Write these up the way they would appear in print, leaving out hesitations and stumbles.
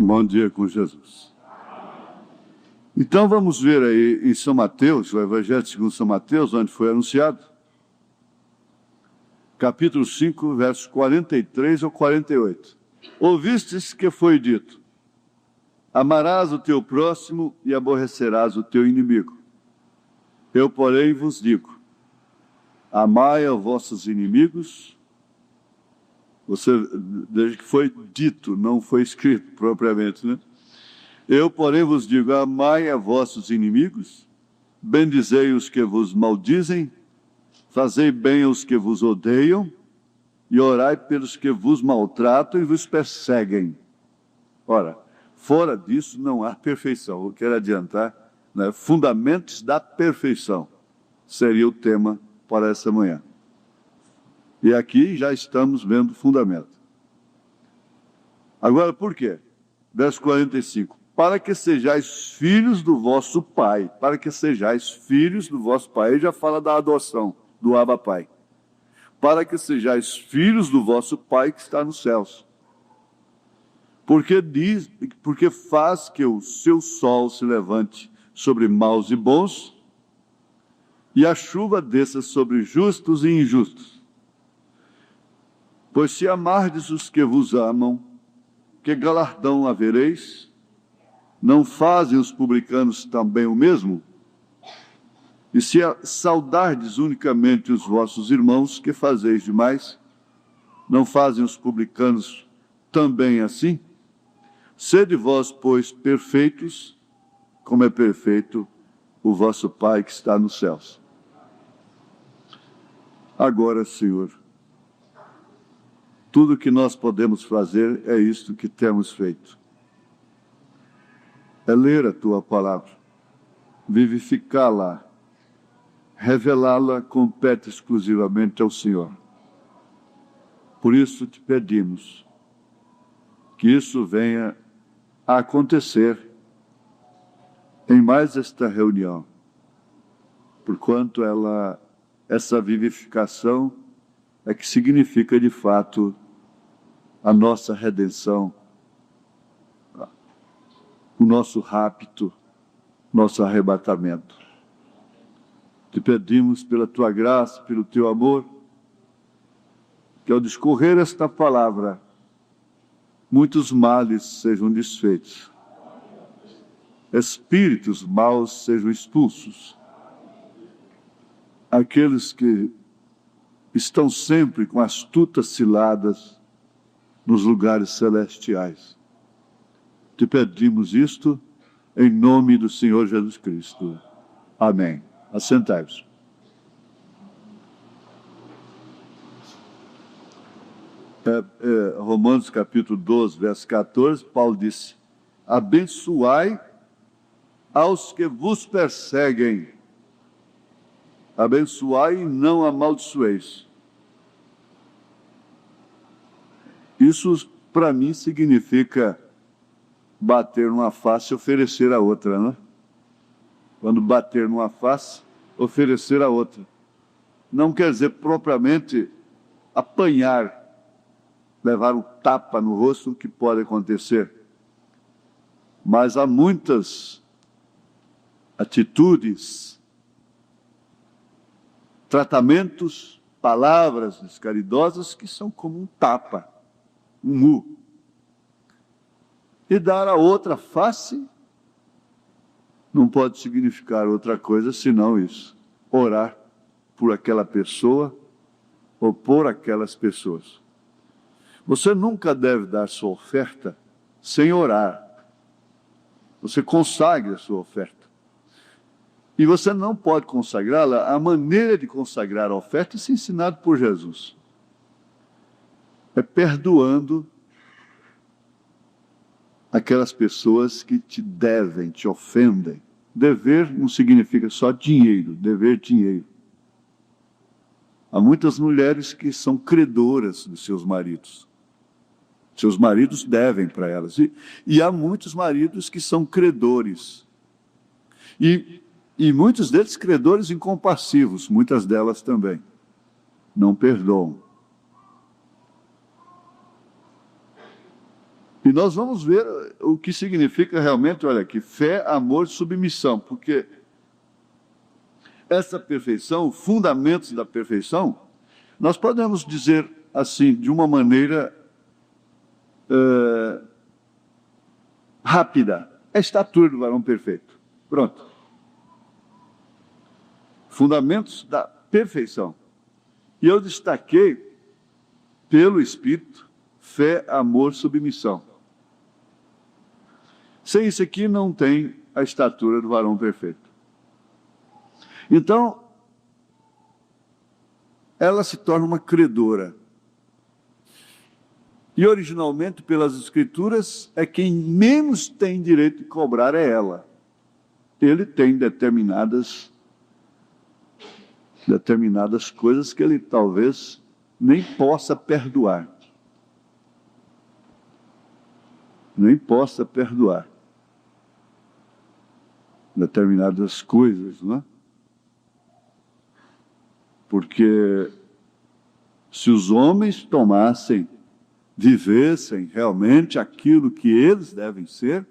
Bom dia com Jesus. Então vamos ver aí em São Mateus, o Evangelho segundo São Mateus, onde foi anunciado, capítulo 5, versos 43 ao 48. Ouvistes que foi dito: amarás o teu próximo e aborrecerás o teu inimigo. Eu, porém, vos digo: amai aos vossos inimigos. Desde que foi dito, não foi escrito propriamente, né? Eu, porém, vos digo: amai a vossos inimigos, bendizei os que vos maldizem, fazei bem aos que vos odeiam, e orai pelos que vos maltratam e vos perseguem. Ora, fora disso não há perfeição. Eu quero adiantar, né? Fundamentos da perfeição seria o tema para essa manhã. E aqui já estamos vendo o fundamento. Agora, por quê? Verso 45. Para que sejais filhos do vosso Pai. Para que sejais filhos do vosso Pai. Ele já fala da adoção, do Abba Pai. Para que sejais filhos do vosso Pai que está nos céus. Porque faz que o seu sol se levante sobre maus e bons, e a chuva desça sobre justos e injustos. Pois se amardes os que vos amam, que galardão havereis? Não fazem os publicanos também o mesmo? E se saudardes unicamente os vossos irmãos, que fazeis demais? Não fazem os publicanos também assim? Sede vós, pois, perfeitos, como é perfeito o vosso Pai que está nos céus. Agora, Senhor, tudo que nós podemos fazer é isto que temos feito. É ler a Tua palavra, vivificá-la, revelá-la compete exclusivamente ao Senhor. Por isso te pedimos que isso venha a acontecer em mais esta reunião, porquanto essa vivificação é que significa de fato a nossa redenção, o nosso rapto, nosso arrebatamento. Te pedimos pela Tua graça, pelo Teu amor, que ao discorrer esta palavra, muitos males sejam desfeitos, espíritos maus sejam expulsos, aqueles que estão sempre com astutas ciladas nos lugares celestiais. Te pedimos isto em nome do Senhor Jesus Cristo. Amém. Assentai-vos. Romanos capítulo 12, verso 14, Paulo disse: abençoai aos que vos perseguem. Abençoai e não amaldiçoeis. Isso, para mim, significa bater numa face e oferecer a outra, né? Quando bater numa face, oferecer a outra. Não quer dizer propriamente apanhar, levar um tapa no rosto, que pode acontecer. Mas há muitas atitudes, tratamentos, palavras descaridosas que são como um tapa, um mu. E dar a outra face não pode significar outra coisa senão isso. Orar por aquela pessoa ou por aquelas pessoas. Você nunca deve dar sua oferta sem orar. Você consagre a sua oferta. E você não pode consagrá-la. A maneira de consagrar a oferta é ensinada por Jesus. É perdoando aquelas pessoas que te devem, te ofendem. Dever não significa só dinheiro, dever dinheiro. Há muitas mulheres que são credoras dos seus maridos. Seus maridos devem para elas. E há muitos maridos que são credores. E muitos deles credores incompassivos, muitas delas também. Não perdoam. E E nós vamos ver o que significa realmente, olha aqui, fé, amor, submissão, porque essa perfeição, fundamentos da perfeição, nós podemos dizer assim, de uma maneira rápida, é a estatura do varão perfeito. Pronto. Fundamentos da perfeição. E eu destaquei, pelo Espírito, fé, amor, submissão. Sem isso aqui não tem a estatura do varão perfeito. Então, ela se torna uma credora. E originalmente, pelas Escrituras, é quem menos tem direito de cobrar é ela. Ele tem determinadas coisas que ele talvez nem possa perdoar. Nem possa perdoar. Determinadas coisas, não é? Porque se os homens tomassem, vivessem realmente aquilo que eles devem ser,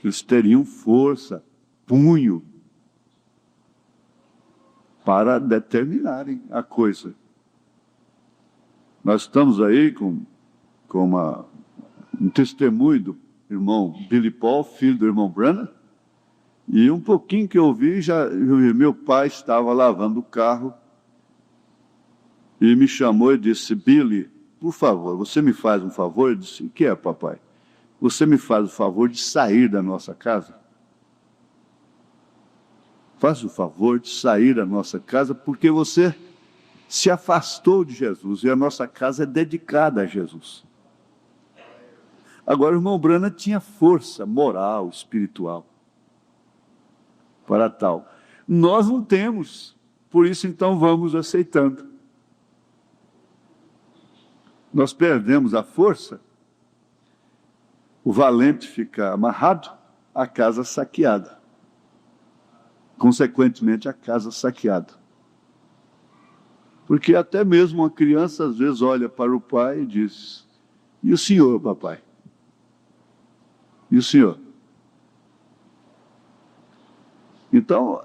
eles teriam força, punho, para determinarem a coisa. Nós estamos aí com um testemunho do irmão Billy Paul, filho do irmão Branham, e um pouquinho que eu vi, meu pai estava lavando o carro e me chamou e disse: Billy, por favor, você me faz um favor? Eu disse: o que é, papai? Você me faz o favor de sair da nossa casa? Faz o favor de sair da nossa casa, porque você se afastou de Jesus e a nossa casa é dedicada a Jesus. Agora, o irmão Branham tinha força moral, espiritual para tal. Nós não temos, por isso então vamos aceitando. Nós perdemos a força, o valente fica amarrado, a casa saqueada. Consequentemente, a casa saqueada. Porque até mesmo uma criança às vezes olha para o pai e diz: e o senhor, papai? E o senhor? Então,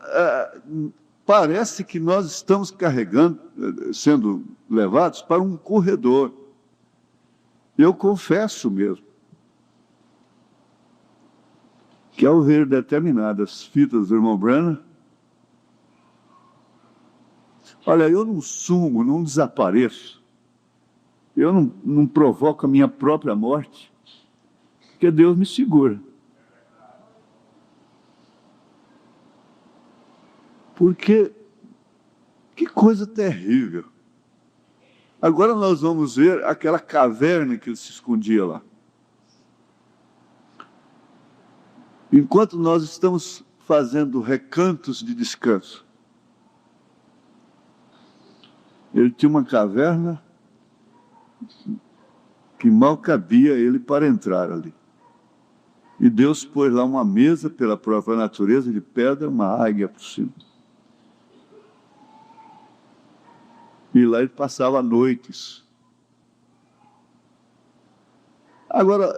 parece que nós estamos carregando, sendo levados para um corredor. Eu confesso mesmo que ao ver determinadas fitas do irmão Branham, olha, eu não sumo, não desapareço, eu não provoco a minha própria morte, porque Deus me segura. Porque, que coisa terrível. Agora nós vamos ver aquela caverna que ele se escondia lá. Enquanto nós estamos fazendo recantos de descanso, ele tinha uma caverna que mal cabia ele para entrar ali. E Deus pôs lá uma mesa pela própria natureza de pedra, uma águia por cima. E lá ele passava noites. Agora,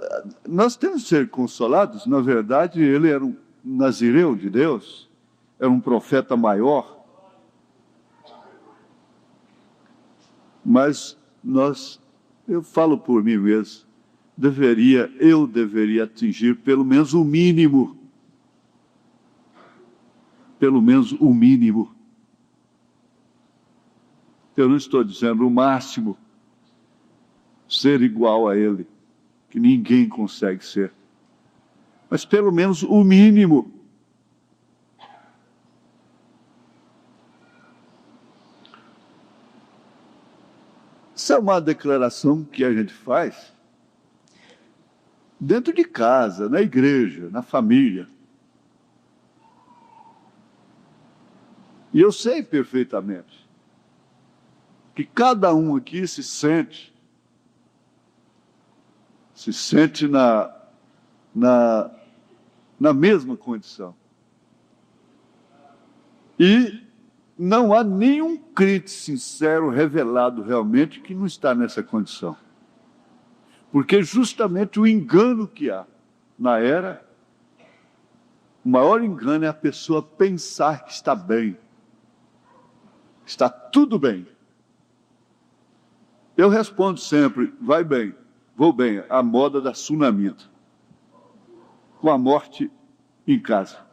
nós temos que ser consolados. Na verdade, ele era um nazireu de Deus, era um profeta maior. Mas eu falo por mim mesmo, eu deveria atingir pelo menos o mínimo. Pelo menos o mínimo. Eu não estou dizendo o máximo, ser igual a ele, que ninguém consegue ser. Mas pelo menos o mínimo. Isso é uma declaração que a gente faz dentro de casa, na igreja, na família. E eu sei perfeitamente que cada um aqui se sente na mesma condição. E não há nenhum crente sincero, revelado realmente, que não está nessa condição. Porque justamente o engano que há na era, o maior engano é a pessoa pensar que está bem, está tudo bem. Eu respondo sempre, vai bem, vou bem, a moda da sunamita, com a morte em casa.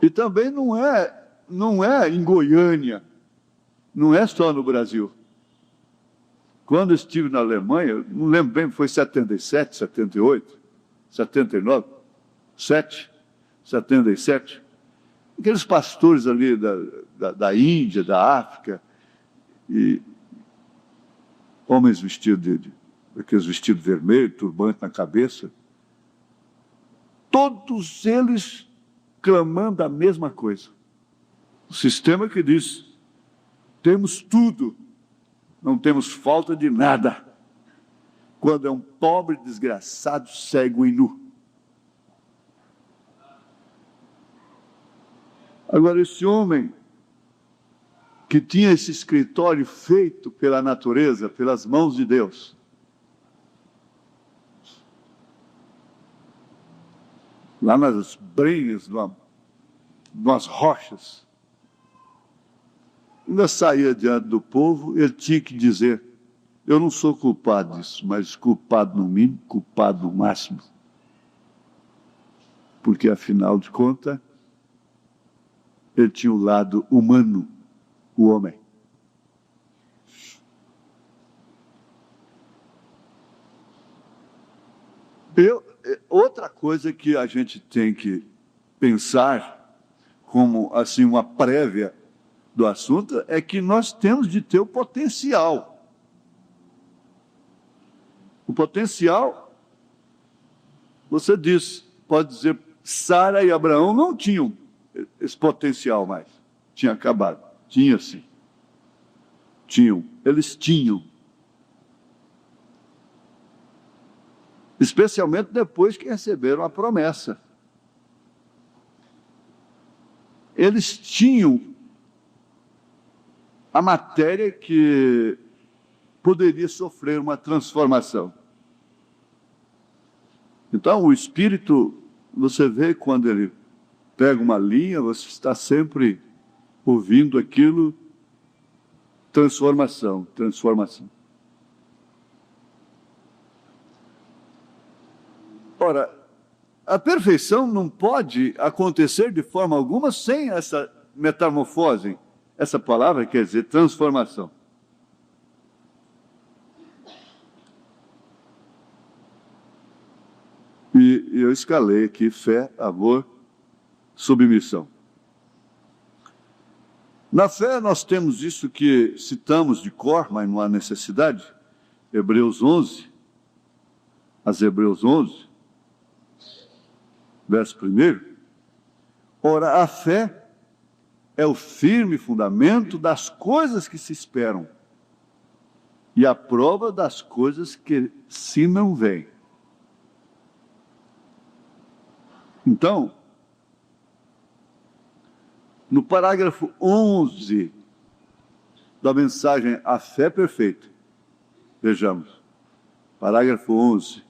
E também não é em Goiânia, não é só no Brasil. Quando eu estive na Alemanha, não lembro bem, foi 77, 78, 79, 77. Aqueles pastores ali da Índia, da África, e homens vestidos aqueles vestidos vermelhos, turbante na cabeça, todos eles clamando a mesma coisa. O sistema que diz, temos tudo, não temos falta de nada, quando é um pobre, desgraçado, cego e nu. Agora, esse homem que tinha esse escritório feito pela natureza, pelas mãos de Deus, lá nas brenhas de umas rochas, ainda saía diante do povo, ele tinha que dizer, eu não sou culpado disso, mas culpado no mínimo, culpado no máximo. Porque, afinal de contas, ele tinha o lado humano, o homem. Outra coisa que a gente tem que pensar, como assim uma prévia do assunto, é que nós temos de ter o potencial. O potencial, você diz, pode dizer, Sara e Abraão não tinham esse potencial mais. Tinha acabado. Tinha sim. Tinham. Eles tinham. Especialmente depois que receberam a promessa. Eles tinham a matéria que poderia sofrer uma transformação. Então, o Espírito, você vê quando ele pega uma linha, você está sempre ouvindo aquilo, transformação, transformação. Ora, a perfeição não pode acontecer de forma alguma sem essa metamorfose. Essa palavra quer dizer transformação. E eu escalei aqui fé, amor, submissão. Na fé nós temos isso que citamos de cor, mas não há necessidade. Hebreus 11, Hebreus 11, verso 1. Ora, a fé é o firme fundamento das coisas que se esperam e a prova das coisas que se não veem. Então, no parágrafo 11 da mensagem A Fé Perfeita, vejamos, parágrafo 11.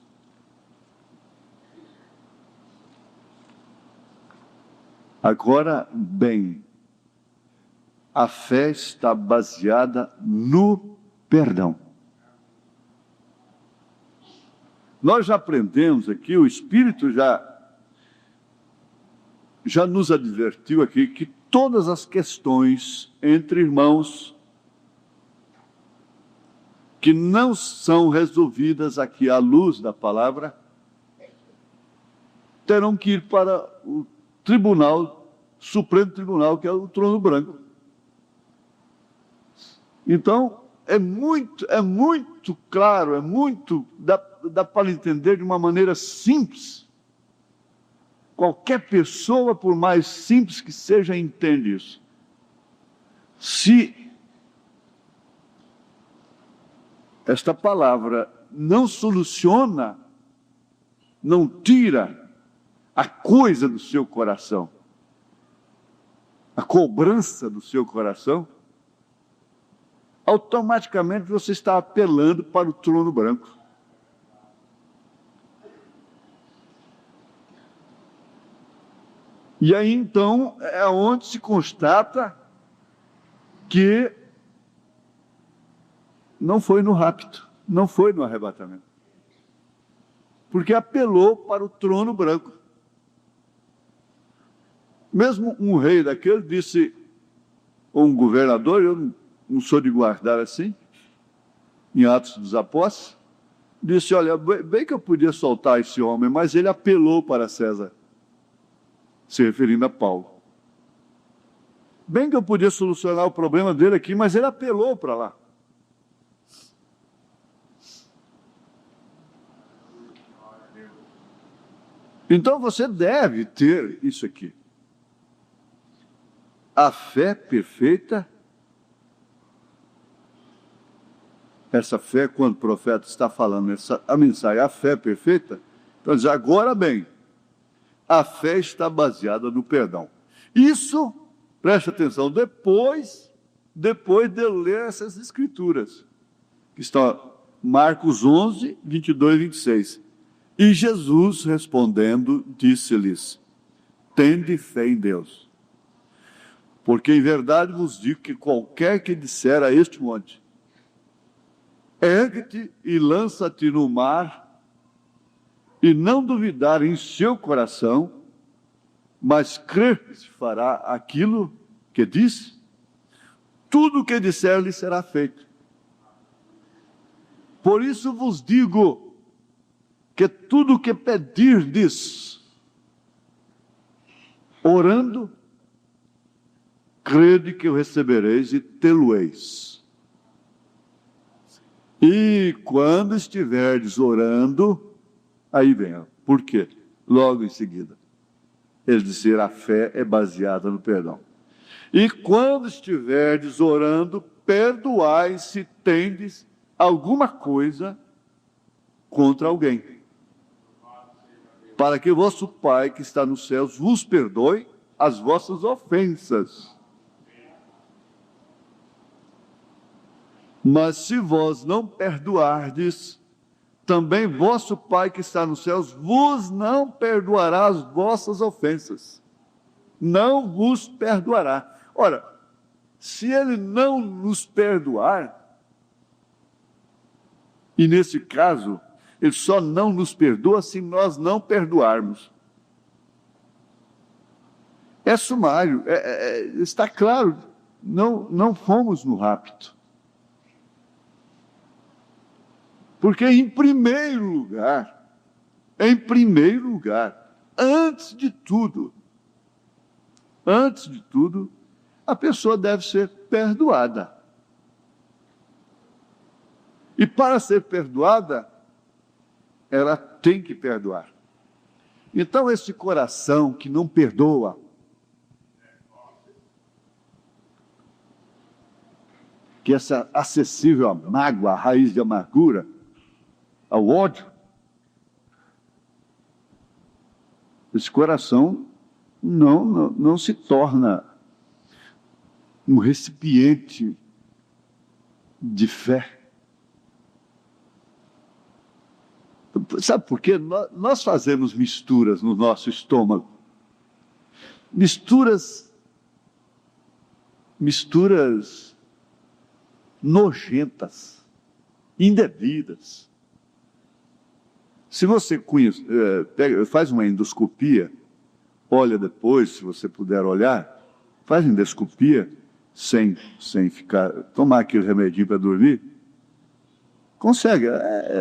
Agora, bem, a fé está baseada no perdão. Nós já aprendemos aqui, o Espírito já nos advertiu aqui que todas as questões entre irmãos que não são resolvidas aqui à luz da palavra, terão que ir para o Tribunal, Supremo Tribunal, que é o Trono Branco. Então, é muito claro, dá para entender de uma maneira simples. Qualquer pessoa, por mais simples que seja, entende isso. Se esta palavra não soluciona, não tira a coisa do seu coração, a cobrança do seu coração, automaticamente você está apelando para o trono branco. E aí, então, é onde se constata que não foi no rapto, não foi no arrebatamento. Porque apelou para o trono branco. Mesmo um rei daquele disse, ou um governador, eu não sou de guardar assim, em Atos dos Apóstolos, disse, olha, bem que eu podia soltar esse homem, mas ele apelou para César, se referindo a Paulo. Bem que eu podia solucionar o problema dele aqui, mas ele apelou para lá. Então você deve ter isso aqui. A fé perfeita, essa fé, quando o profeta está falando a mensagem, a fé perfeita, então diz, agora bem, a fé está baseada no perdão. Isso, preste atenção, depois de eu ler essas escrituras, que estão Marcos 11, 22 e 26. E Jesus, respondendo, disse-lhes, tende fé em Deus. Porque em verdade vos digo que qualquer que disser a este monte, ergue-te e lança-te no mar, e não duvidar em seu coração, mas crer que se fará aquilo que diz, tudo o que disser lhe será feito. Por isso vos digo que tudo o que pedirdes, orando, crede que o recebereis e tê-lo-eis. E quando estiverdes orando, aí vem, por quê? Logo em seguida, ele disse, a fé é baseada no perdão. E quando estiverdes orando, perdoai se tendes alguma coisa contra alguém, para que o vosso Pai que está nos céus vos perdoe as vossas ofensas. Mas se vós não perdoardes, também vosso Pai que está nos céus vos não perdoará as vossas ofensas. Não vos perdoará. Ora, se ele não nos perdoar, e nesse caso, ele só não nos perdoa se nós não perdoarmos. É sumário, está claro, não fomos no rapto. Porque em primeiro lugar, antes de tudo, a pessoa deve ser perdoada. E para ser perdoada, ela tem que perdoar. Então esse coração que não perdoa, que é acessível à mágoa, à raiz de amargura, ao ódio, esse coração não se torna um recipiente de fé. Sabe por quê? Nós fazemos misturas no nosso estômago. Misturas nojentas, indevidas. Se você faz uma endoscopia, olha depois, se você puder olhar, faz endoscopia sem tomar aquele remedinho para dormir, consegue.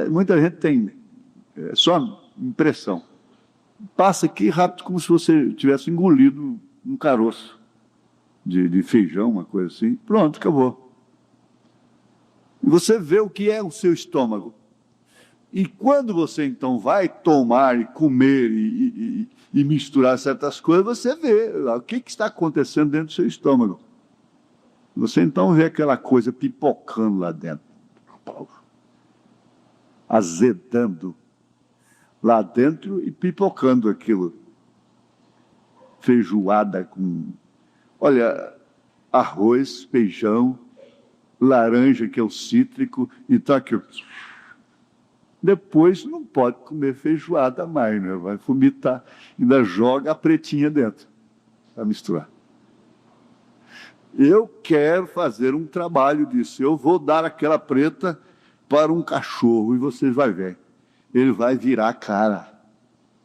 Muita gente tem só impressão. Passa aqui rápido como se você tivesse engolido um caroço de feijão, uma coisa assim. Pronto, acabou. E você vê o que é o seu estômago. E quando você então vai tomar e comer e misturar certas coisas, você vê o que está acontecendo dentro do seu estômago. Você então vê aquela coisa pipocando lá dentro, azedando lá dentro e pipocando aquilo. Feijoada com, olha, arroz, feijão, laranja, que é o cítrico, e está aqui. Depois não pode comer feijoada mais, né? Vai vomitar, ainda joga a pretinha dentro para misturar. Eu quero fazer um trabalho disso. Eu vou dar aquela preta para um cachorro e vocês vão ver. Ele vai virar a cara.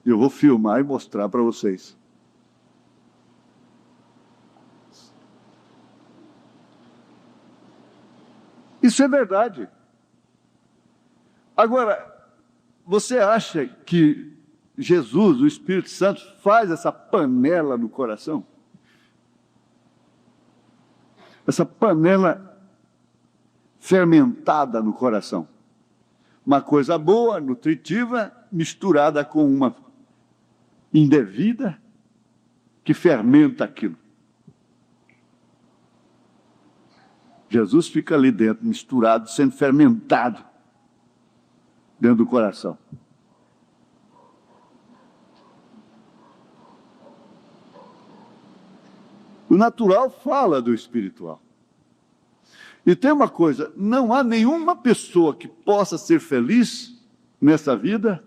Eu vou filmar e mostrar para vocês. Isso é verdade. Agora, você acha que Jesus, o Espírito Santo, faz essa panela no coração? Essa panela fermentada no coração. Uma coisa boa, nutritiva, misturada com uma indevida, que fermenta aquilo. Jesus fica ali dentro, misturado, sendo fermentado dentro do coração. O natural fala do espiritual. E tem uma coisa, não há nenhuma pessoa que possa ser feliz nessa vida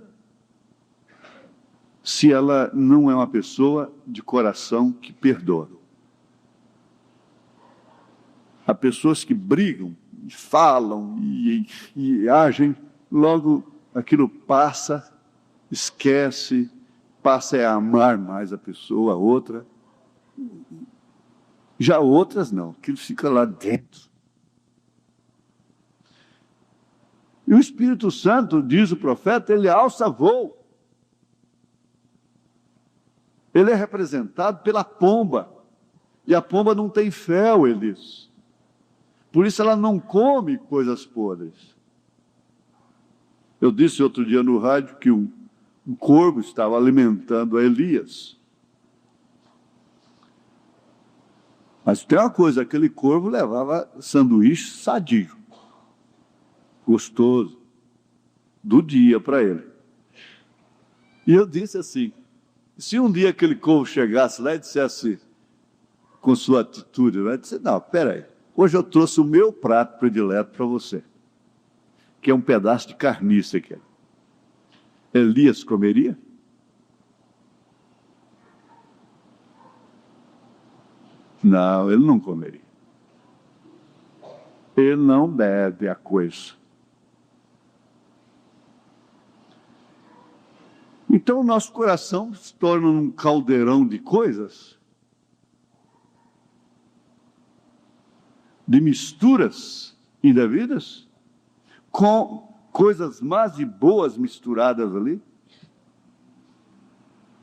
se ela não é uma pessoa de coração que perdoa. Há pessoas que brigam, e falam e agem, logo aquilo passa, esquece, passa a amar mais a pessoa, a outra. Já outras não, aquilo fica lá dentro. E o Espírito Santo, diz o profeta, ele alça voo. Ele é representado pela pomba. E a pomba não tem fel, ele diz. Por isso ela não come coisas podres. Eu disse outro dia no rádio que um corvo estava alimentando a Elias. Mas tem uma coisa, aquele corvo levava sanduíche sadio, gostoso, do dia para ele. E eu disse assim, se um dia aquele corvo chegasse lá e dissesse, com sua atitude, né, disse, não, peraí, hoje eu trouxe o meu prato predileto para você, que é um pedaço de carniça aqui. Elias comeria? Não, ele não comeria. Ele não bebe a coisa. Então o nosso coração se torna um caldeirão de coisas, de misturas indevidas, com coisas más e boas misturadas ali.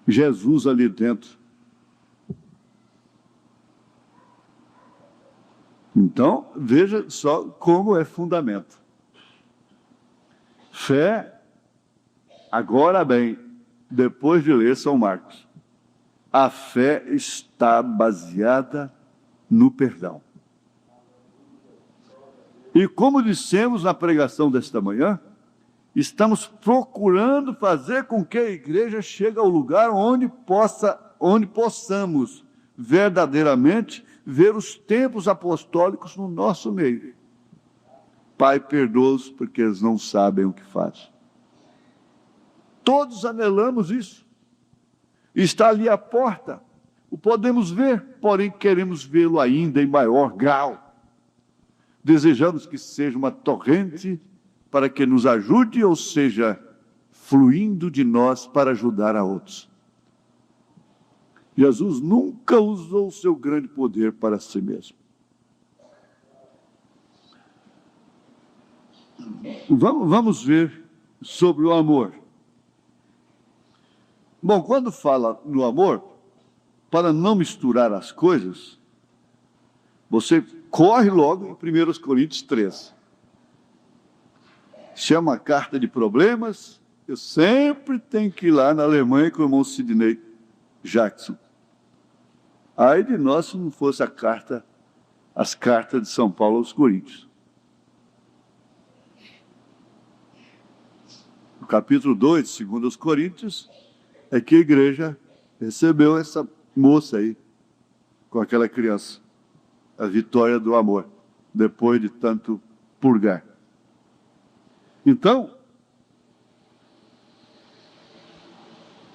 Jesus ali dentro. Então, veja só como é fundamento. Fé, agora bem, depois de ler São Marcos, a fé está baseada no perdão. E como dissemos na pregação desta manhã, estamos procurando fazer com que a igreja chegue ao lugar onde possamos verdadeiramente ver os tempos apostólicos no nosso meio. Pai, perdoa-os porque eles não sabem o que fazem. Todos anelamos isso. Está ali a porta. O podemos ver, porém queremos vê-lo ainda em maior grau. Desejamos que seja uma torrente para que nos ajude, ou seja, fluindo de nós para ajudar a outros. Jesus nunca usou o seu grande poder para si mesmo. Vamos ver sobre o amor. Bom, quando fala no amor, para não misturar as coisas, você corre logo em 1 Coríntios 13. Chama a carta de problemas. Eu sempre tenho que ir lá na Alemanha com o irmão Sidney Jackson. Ai de nós se não fosse as cartas de São Paulo aos Coríntios. No capítulo 2, segundo os Coríntios, é que a igreja recebeu essa moça aí, com aquela criança, a vitória do amor, depois de tanto purgar. Então,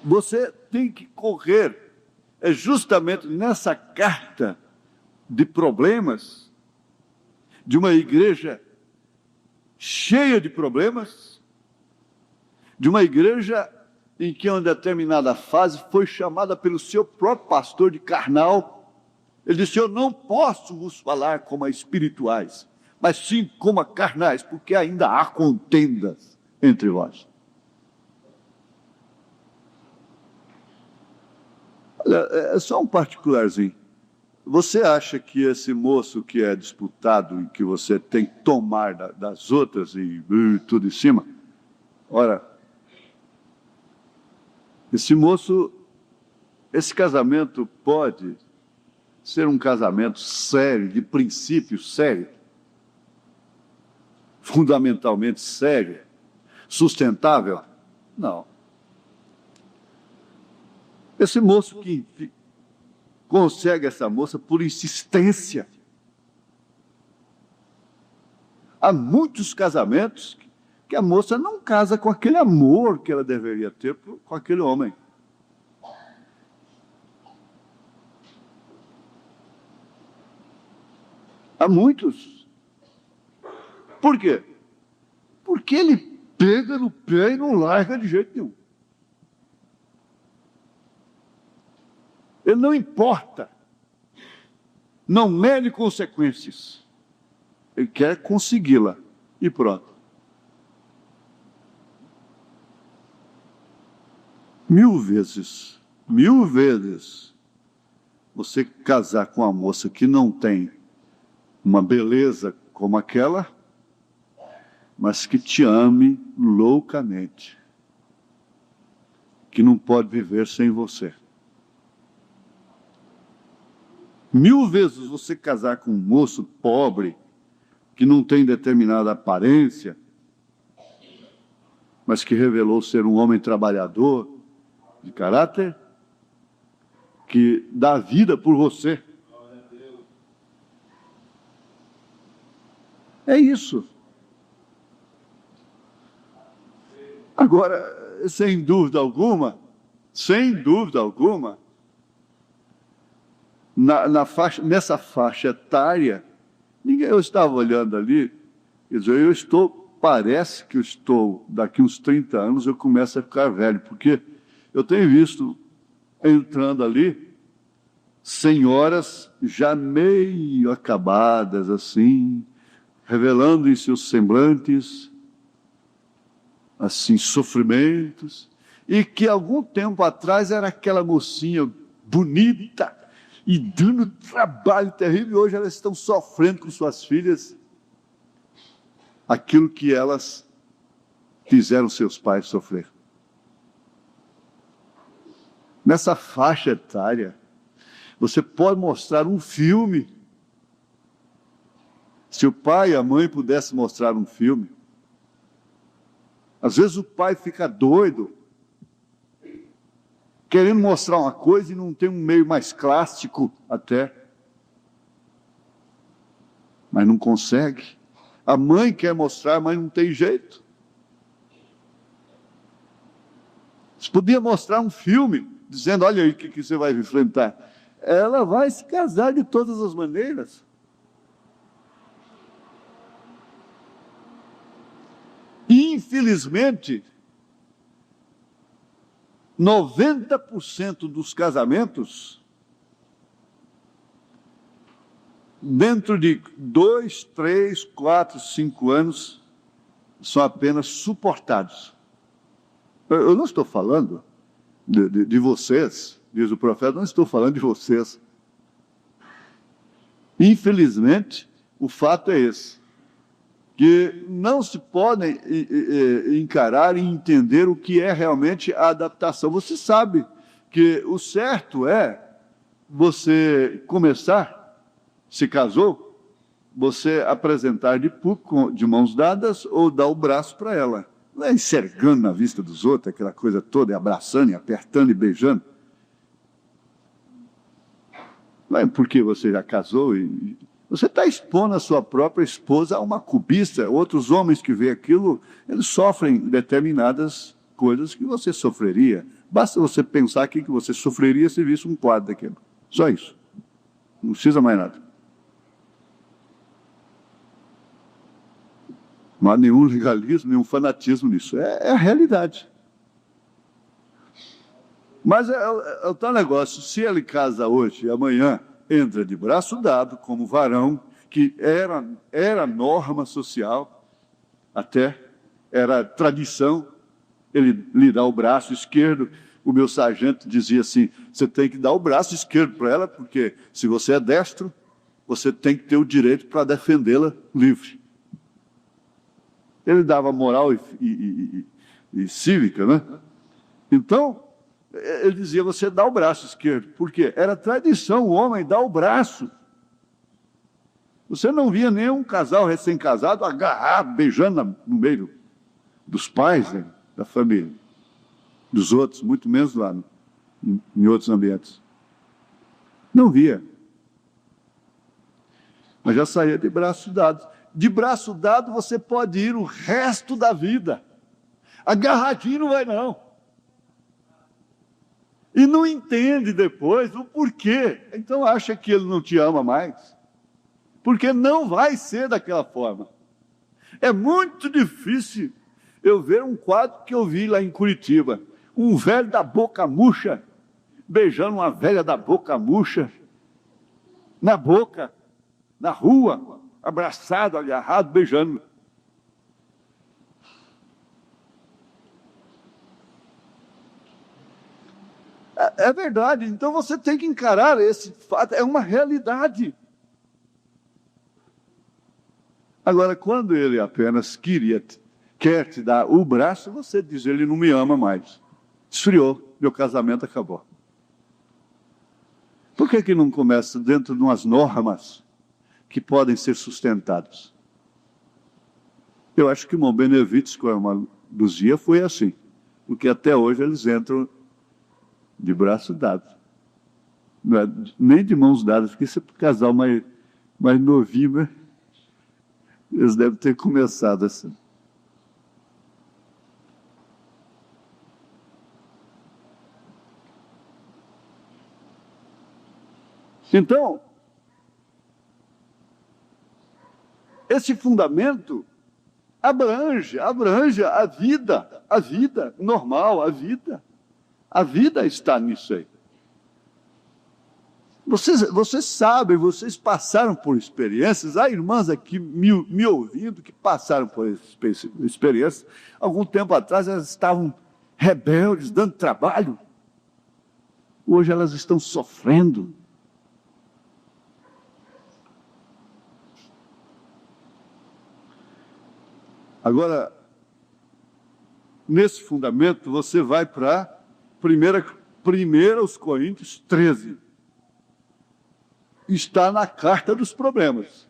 você tem que correr. É justamente nessa carta de problemas, de uma igreja cheia de problemas, de uma igreja em que, em uma determinada fase, foi chamada pelo seu próprio pastor de carnal. Ele disse: eu não posso vos falar como a espirituais, mas sim como a carnais, porque ainda há contendas entre vós. Olha, é só um particularzinho. Você acha que esse moço que é disputado e que você tem que tomar das outras e tudo em cima? Ora, esse casamento pode ser um casamento sério, de princípio sério, fundamentalmente sério, sustentável? Não. Esse moço que consegue essa moça por insistência. Há muitos casamentos que a moça não casa com aquele amor que ela deveria ter com aquele homem. Há muitos. Por quê? Porque ele pega no pé e não larga de jeito nenhum. Ele não importa. Não mede consequências. Ele quer consegui-la. E pronto. 1000 vezes, você casar com uma moça que não tem uma beleza como aquela, mas que te ame loucamente, que não pode viver sem você. 1000 vezes você casar com um moço pobre, que não tem determinada aparência, mas que revelou ser um homem trabalhador, de caráter, que dá vida por você. É isso. Agora, sem dúvida alguma, nessa faixa etária, eu estava olhando ali, quer dizer, parece que eu estou, daqui uns 30 anos, eu começo a ficar velho, porque eu tenho visto, entrando ali, senhoras já meio acabadas, assim, revelando em seus semblantes, assim, sofrimentos, e que algum tempo atrás era aquela mocinha bonita, e dando trabalho terrível, e hoje elas estão sofrendo com suas filhas aquilo que elas fizeram seus pais sofrer. Nessa faixa etária, você pode mostrar um filme. Se o pai e a mãe pudessem mostrar um filme, às vezes o pai fica doido, querendo mostrar uma coisa e não tem um meio mais clássico até, mas não consegue. A mãe quer mostrar, mas não tem jeito. Você podia mostrar um filme, dizendo: olha aí o que você vai enfrentar. Ela vai se casar de todas as maneiras. Infelizmente, 90% dos casamentos, dentro de 2, 3, 4, 5 anos, são apenas suportados. Eu não estou falando de vocês, diz o profeta, não estou falando de vocês. Infelizmente, o fato é esse, que não se podem encarar e entender o que é realmente a adaptação. Você sabe que o certo é você começar, se casou, você apresentar de público, de mãos dadas, ou dar o braço para ela. Não é enxergando na vista dos outros, aquela coisa toda, e abraçando, e apertando e beijando. Não é porque você já casou e Você está expondo a sua própria esposa a uma cobiça. Outros homens que veem aquilo, eles sofrem determinadas coisas que você sofreria. Basta você pensar aqui que você sofreria se visse um quadro daquele. Só isso. Não precisa mais nada. Não há nenhum legalismo, nenhum fanatismo nisso. É a realidade. Mas é o tal negócio. Se ele casa hoje e amanhã entra de braço dado como varão, que era norma social, até era tradição, ele lhe dá o braço esquerdo. O meu sargento dizia assim: você tem que dar o braço esquerdo para ela, porque se você é destro, você tem que ter o direito para defendê-la livre. Ele dava moral e cívica, né? Então, ele dizia: você dá o braço esquerdo. Por quê? Era tradição o homem dar o braço. Você não via nenhum casal recém-casado agarrado, beijando no meio dos pais, né, da família, dos outros, muito menos lá em outros ambientes. Não via. Mas já saía de braço dado. De braço dado você pode ir o resto da vida. Agarradinho não vai, não. E não entende depois o porquê. Então acha que ele não te ama mais. Porque não vai ser daquela forma. É muito difícil eu ver um quadro que eu vi lá em Curitiba. Um velho da boca murcha, beijando uma velha da boca murcha, na boca, na rua, abraçado, agarrado, beijando. É verdade, então você tem que encarar esse fato, é uma realidade. Agora, quando ele apenas quer te dar o braço, você diz: ele não me ama mais. Esfriou, meu casamento acabou. Por que não começa dentro de umas normas que podem ser sustentadas? Eu acho que o Irmão Benevides, com a irmã Luzia, foi assim. Porque até hoje eles entram de braço dado. Não é, nem de mãos dadas, porque esse casal mais novinho, né? Eles devem ter começado assim. Então, esse fundamento abrange a vida normal, a vida. A vida está nisso aí. Vocês sabem, vocês passaram por experiências. Há irmãs aqui me ouvindo que passaram por experiências. Algum tempo atrás elas estavam rebeldes, dando trabalho. Hoje elas estão sofrendo. Agora, nesse fundamento, você vai para 1 Coríntios 13. Está na carta dos problemas.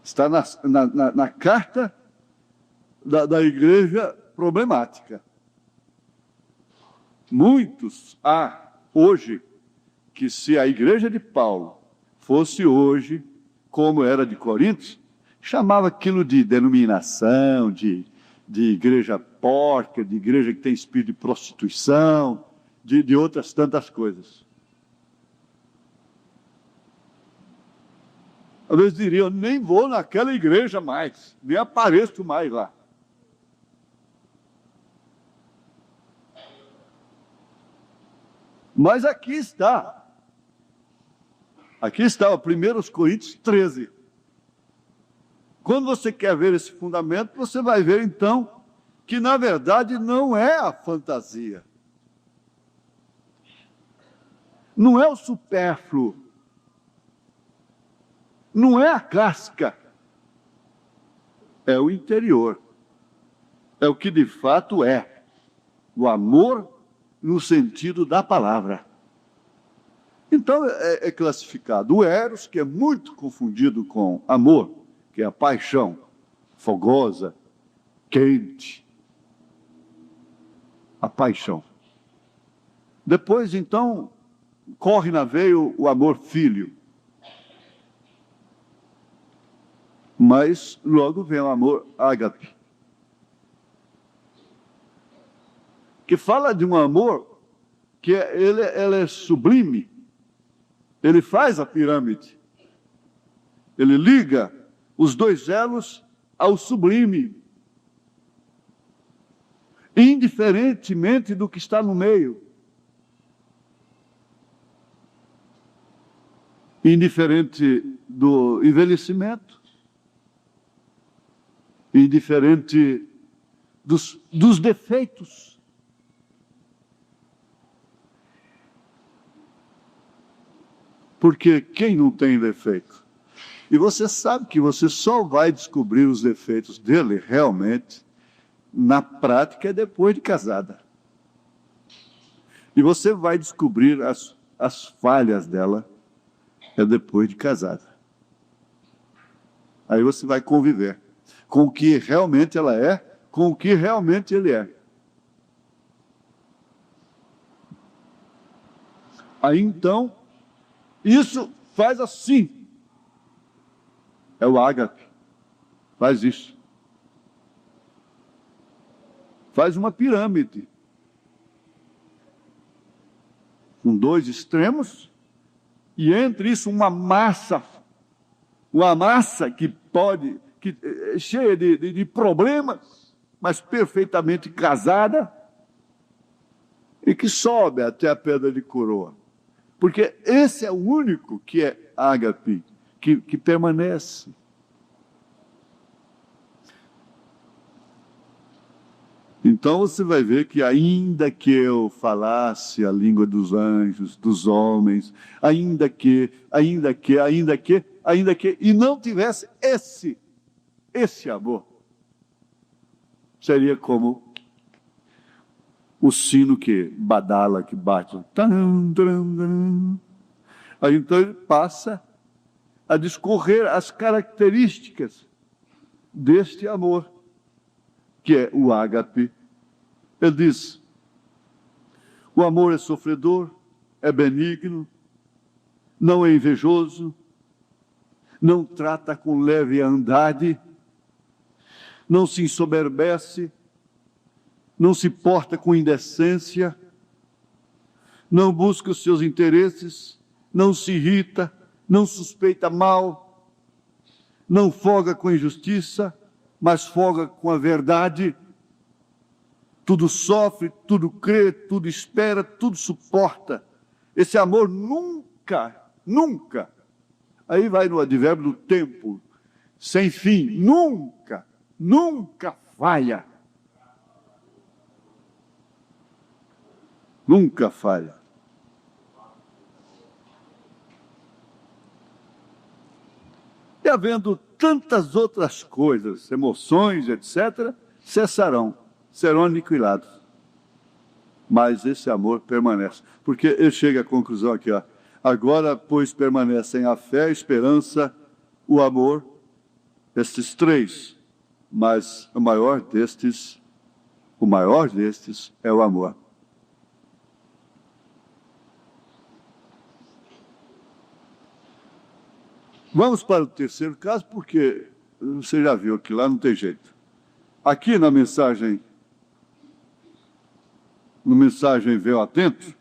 Está na carta da igreja problemática. Muitos há hoje que, se a igreja de Paulo fosse hoje como era de Coríntios, chamava aquilo de denominação, de igreja porca, de igreja que tem espírito de prostituição, de outras tantas coisas. Às vezes diriam: nem vou naquela igreja mais, nem apareço mais lá. Mas aqui está o 1 Coríntios 13. Quando você quer ver esse fundamento, você vai ver então que na verdade não é a fantasia. Não é o supérfluo. Não é a casca. É o interior. É o que de fato é. O amor no sentido da palavra. Então é classificado o eros, que é muito confundido com amor, que é a paixão fogosa, quente. A paixão. Depois, então, corre na veia o amor filho. Mas logo vem o amor ágape, que fala de um amor que ele é sublime. Ele faz a pirâmide. Ele liga os dois elos ao sublime, indiferentemente do que está no meio. Indiferente do envelhecimento, indiferente dos defeitos. Porque quem não tem defeito? E você sabe que você só vai descobrir os defeitos dele realmente na prática depois de casada. E você vai descobrir as falhas dela depois de casada. Aí você vai conviver com o que realmente ela é, com o que realmente ele é. Aí então, isso faz assim. É o ágape. Faz isso. Faz uma pirâmide. Com dois extremos. E entre isso uma massa que cheia de problemas, mas perfeitamente casada, e que sobe até a pedra de coroa. Porque esse é o único que é ágape, que permanece. Então você vai ver que ainda que eu falasse a língua dos anjos, dos homens, ainda que, e não tivesse esse amor, seria como o sino que badala, que bate. Aí então ele passa a discorrer as características deste amor, que é o ágape. Ele diz: o amor é sofredor, é benigno, não é invejoso, não trata com leviandade, não se ensoberbece, não se porta com indecência, não busca os seus interesses, não se irrita, não suspeita mal, não folga com injustiça, mas folga com a verdade. Tudo sofre, tudo crê, tudo espera, tudo suporta. Esse amor nunca, aí vai no advérbio do tempo, sem fim, nunca falha. Nunca falha. E havendo tantas outras coisas, emoções, etc., cessarão, serão aniquilados. Mas esse amor permanece. Porque ele chega à conclusão aqui, ó. Agora, pois, permanecem a fé, a esperança, o amor, estes três. Mas o maior destes é o amor. Vamos para o terceiro caso, porque você já viu que lá não tem jeito. Aqui na mensagem Veio Atento,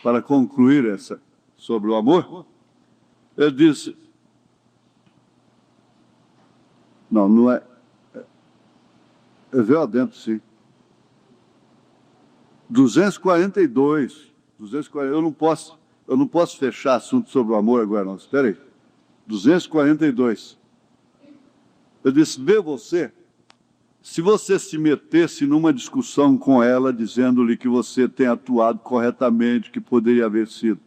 para concluir essa sobre o amor, ele disse, não é Veio Adentro, sim. 242, eu não posso fechar assunto sobre o amor agora, não, espera aí. 242. Eu disse, vê você, se você se metesse numa discussão com ela, dizendo-lhe que você tem atuado corretamente, que poderia haver sido.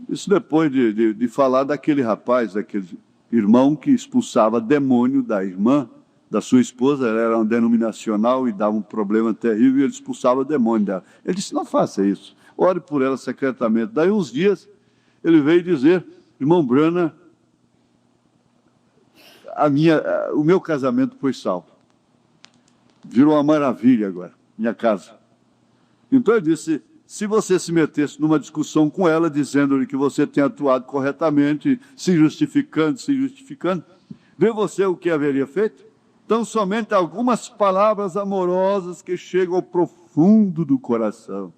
Isso depois de falar daquele rapaz, daquele irmão que expulsava demônio da irmã, da sua esposa, ela era um denominacional e dava um problema terrível, e ele expulsava demônio dela. Ele disse, não faça isso, ore por ela secretamente. Daí uns dias, ele veio dizer, irmão Brana, o meu casamento foi salvo. Virou uma maravilha agora, minha casa. Então ele disse, se você se metesse numa discussão com ela, dizendo-lhe que você tem atuado corretamente, se justificando, vê você o que haveria feito? Então, somente algumas palavras amorosas que chegam ao profundo do coração.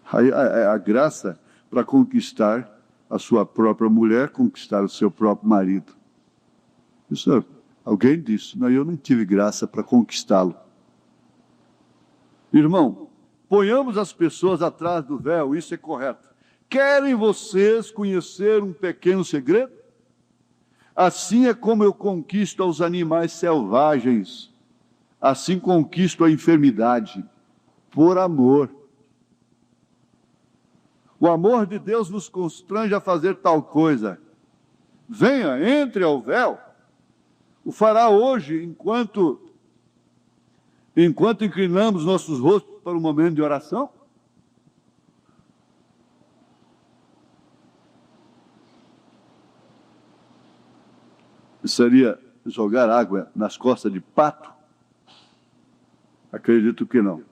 A graça para conquistar a sua própria mulher, conquistar o seu próprio marido. Isso, alguém disse, não, eu não tive graça para conquistá-lo. Irmão, ponhamos as pessoas atrás do véu, isso é correto. Querem vocês conhecer um pequeno segredo? Assim é como eu conquisto aos animais selvagens, assim conquisto a enfermidade, por amor. O amor de Deus nos constrange a fazer tal coisa. Venha, entre ao véu. O fará hoje, enquanto inclinamos nossos rostos para um momento de oração? Seria jogar água nas costas de pato? Acredito que não.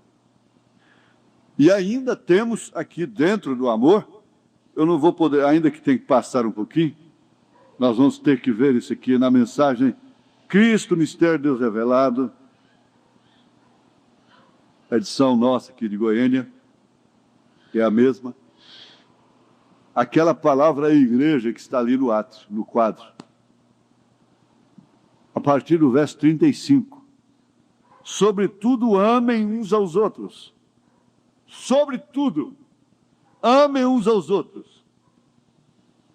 E ainda temos aqui dentro do amor, eu não vou poder, ainda que tem que passar um pouquinho, nós vamos ter que ver isso aqui na mensagem Cristo, Mistério de Deus Revelado, edição nossa aqui de Goiânia, é a mesma. Aquela palavra igreja que está ali no átrio, no quadro. A partir do verso 35. Sobretudo amem uns aos outros. Sobretudo, amem uns aos outros.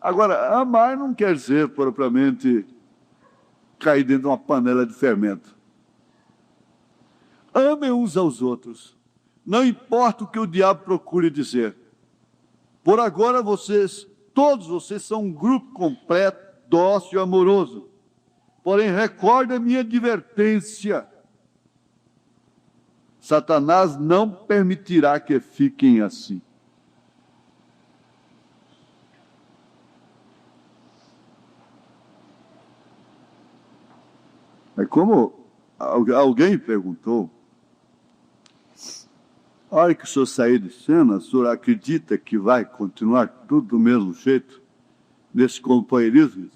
Agora, amar não quer dizer propriamente cair dentro de uma panela de fermento. Amem uns aos outros. Não importa o que o diabo procure dizer. Por agora todos vocês são um grupo completo, dócil e amoroso. Porém, recorde a minha advertência. Satanás não permitirá que fiquem assim. É como alguém perguntou, a hora que o senhor sair de cena, o senhor acredita que vai continuar tudo do mesmo jeito, nesse companheirismo?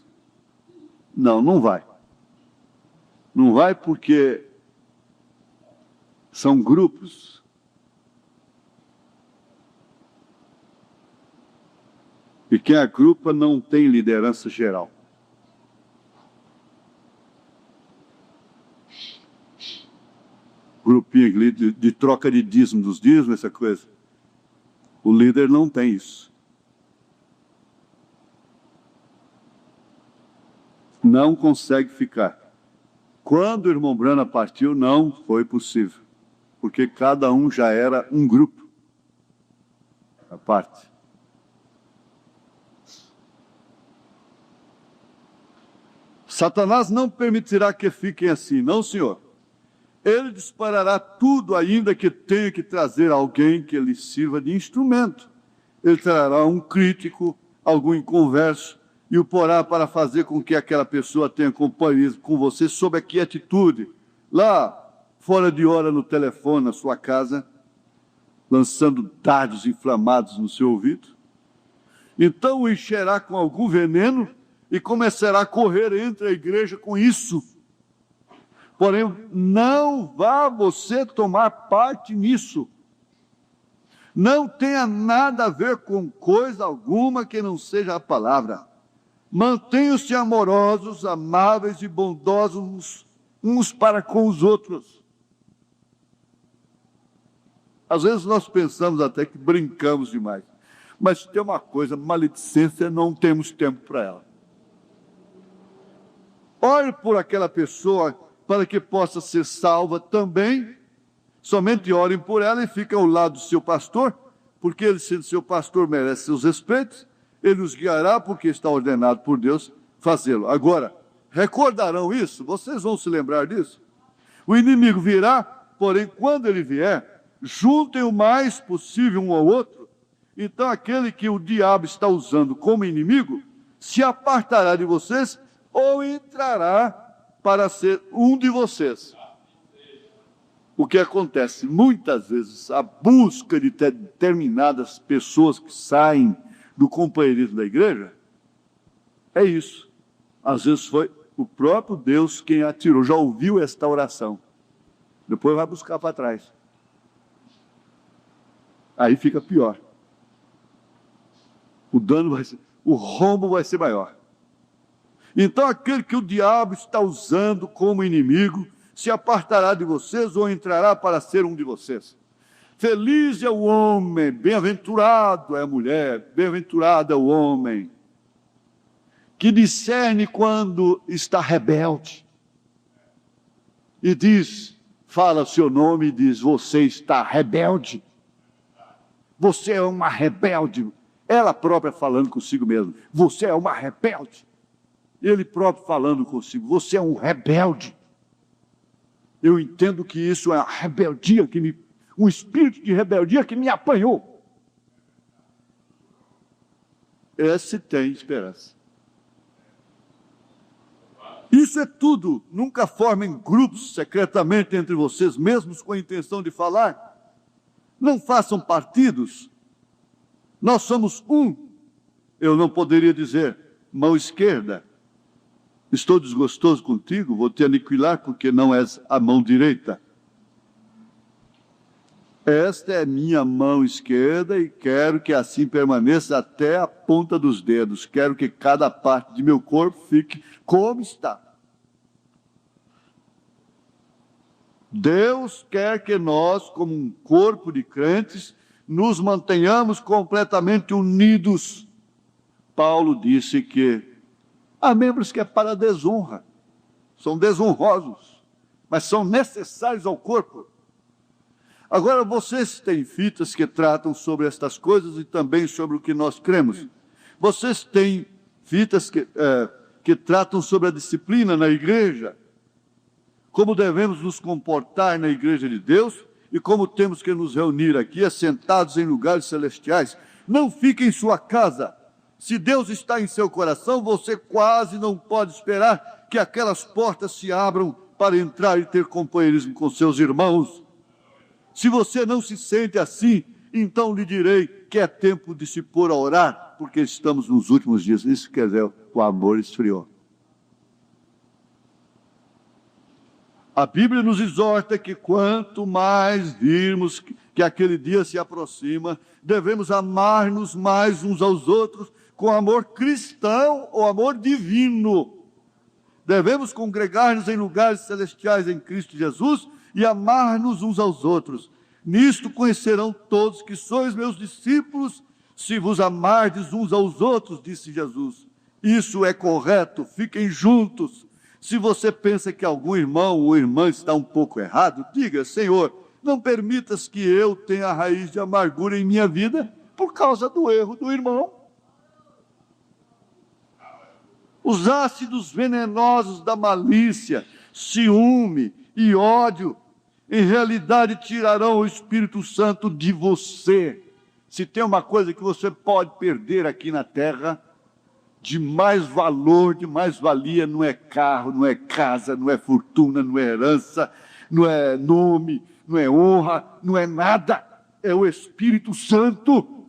Não, não vai. Não vai porque são grupos. E quem agrupa não tem liderança geral. Grupinho de troca de dízimo dos dízimos, essa coisa. O líder não tem isso. Não consegue ficar. Quando o irmão Brana partiu, não foi possível. Porque cada um já era um grupo. A parte. Satanás não permitirá que fiquem assim, não, senhor. Ele disparará tudo, ainda que tenha que trazer alguém que lhe sirva de instrumento. Ele trará um crítico, algum inconverso, e o porá para fazer com que aquela pessoa tenha companhia com você sob a que atitude? Lá, fora de hora no telefone, na sua casa, lançando dardos inflamados no seu ouvido. Então o encherá com algum veneno e começará a correr entre a igreja com isso. Porém, não vá você tomar parte nisso. Não tenha nada a ver com coisa alguma que não seja a palavra. Mantenham-se amorosos, amáveis e bondosos uns para com os outros. Às vezes nós pensamos até que brincamos demais. Mas tem uma coisa, maledicência, não temos tempo para ela. Ore por aquela pessoa para que possa ser salva também. Somente orem por ela e fiquem ao lado do seu pastor, porque ele, sendo seu pastor, merece seus respeitos. Ele os guiará porque está ordenado por Deus fazê-lo. Agora, recordarão isso? Vocês vão se lembrar disso? O inimigo virá, porém, quando ele vier, juntem o mais possível um ao outro. Então, aquele que o diabo está usando como inimigo, se apartará de vocês ou entrará para ser um de vocês. o que acontece? Muitas vezes, a busca de determinadas pessoas que saem do companheirismo da igreja é isso. Às vezes foi o próprio Deus quem atirou. Já ouviu esta oração? Depois vai buscar para trás. Aí fica pior. O dano vai ser, o rombo vai ser maior. Então aquele que o diabo está usando como inimigo se apartará de vocês ou entrará para ser um de vocês. Feliz é o homem, bem-aventurado é a mulher, bem-aventurado é o homem, que discerne quando está rebelde. E diz, fala o seu nome e diz, você está rebelde. Você é uma rebelde. Ela própria falando consigo mesma, você é uma rebelde. Ele próprio falando consigo, você é um rebelde. Eu entendo que isso é a rebeldia, um espírito de rebeldia que me apanhou. Esse tem esperança. Isso é tudo. Nunca formem grupos secretamente entre vocês mesmos com a intenção de falar. Não façam partidos. Nós somos um. Eu não poderia dizer, mão esquerda, estou desgostoso contigo, vou te aniquilar porque não és a mão direita. Esta é minha mão esquerda e quero que assim permaneça até a ponta dos dedos. Quero que cada parte de meu corpo fique como está. Deus quer que nós, como um corpo de crentes, nos mantenhamos completamente unidos. Paulo disse que há membros que é para desonra, são desonrosos, mas são necessários ao corpo. Agora, vocês têm fitas que tratam sobre estas coisas e também sobre o que nós cremos. Vocês têm fitas que tratam sobre a disciplina na igreja, como devemos nos comportar na igreja de Deus e como temos que nos reunir aqui, assentados em lugares celestiais. Não fique em sua casa. Se Deus está em seu coração, você quase não pode esperar que aquelas portas se abram para entrar e ter companheirismo com seus irmãos. Se você não se sente assim, então lhe direi que é tempo de se pôr a orar, porque estamos nos últimos dias. Isso quer dizer, o amor esfriou. A Bíblia nos exorta que quanto mais virmos que aquele dia se aproxima, devemos amar-nos mais uns aos outros com amor cristão ou amor divino. Devemos congregar-nos em lugares celestiais em Cristo Jesus e amar-nos uns aos outros. Nisto conhecerão todos que sois meus discípulos, se vos amardes uns aos outros, disse Jesus. Isso é correto, fiquem juntos. Se você pensa que algum irmão ou irmã está um pouco errado, diga, Senhor, não permitas que eu tenha raiz de amargura em minha vida por causa do erro do irmão. Os ácidos venenosos da malícia, ciúme e ódio, em realidade tirarão o Espírito Santo de você. Se tem uma coisa que você pode perder aqui na terra, de mais valor, de mais valia, não é carro, não é casa, não é fortuna, não é herança, não é nome, não é honra, não é nada, é o Espírito Santo.